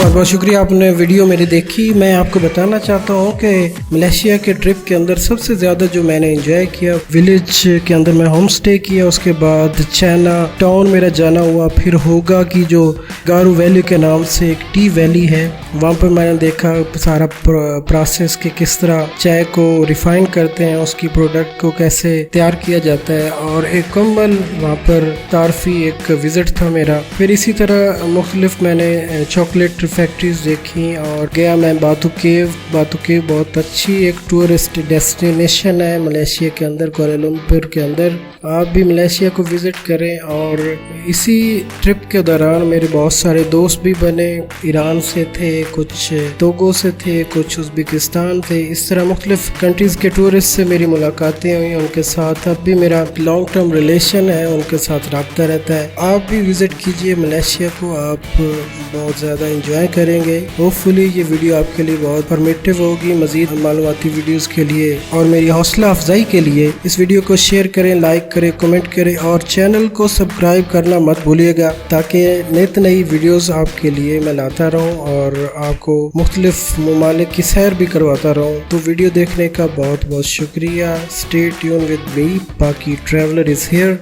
बहुत शुक्रिया आपने वीडियो मेरी देखी। मैं आपको बताना चाहता हूँ कि मलेशिया के ट्रिप के अंदर सबसे ज़्यादा जो मैंने एंजॉय किया, विलेज के अंदर मैं होम स्टे किया, उसके बाद चाइना टाउन मेरा जाना हुआ, फिर होगा की जो गारू वैली के नाम से एक टी वैली है, वहाँ पर मैंने देखा सारा प्रोसेस के किस तरह चाय को रिफाइन करते हैं, उसकी प्रोडक्ट को कैसे तैयार किया जाता है, और एक कम्बल वहाँ पर तारफी एक विज़िट था मेरा। फिर इसी तरह मुख्तलिफ मैंने चॉकलेट फैक्ट्रीज देखी और गया मैं बातू केव बहुत अच्छी एक टूरिस्ट डेस्टिनेशन है मलेशिया के अंदर, कुआलालंपुर के अंदर। आप भी मलेशिया को विज़िट करें। और इसी ट्रिप के दौरान मेरे बहुत सारे दोस्त भी बने, ईरान से थे, कुछ टोगो से थे, कुछ उज़्बेकिस्तान थे। इस तरह मुख्तलिफ कंट्रीज़ के टूरिस्ट से मेरी मुलाकातें हुई, उनके साथ अब भी मेरा लॉन्ग टर्म रिलेशन है, उनके साथ रब्ता रहता है। आप भी विज़िट कीजिए मलेशिया को, आप बहुत ज़्यादा इंजॉय करेंगे। होपफुली ये वीडियो आपके लिए बहुत इन्फॉर्मेटिव होगी। मजीद मालूमाती वीडियोस के लिए और मेरी हौसला अफजाई के लिए इस वीडियो को शेयर करें, लाइक करें, कमेंट करें और चैनल को सब्सक्राइब करना मत भूलिएगा, ताकि नित नई वीडियोस आपके लिए मैं लाता रहूं और आपको मुख्तलिफ ममालिक की सैर भी करवाता रहूं। तो वीडियो देखने का बहुत बहुत शुक्रिया। स्टे ट्यून विद मी, बाकी ट्रैवलर इज हियर।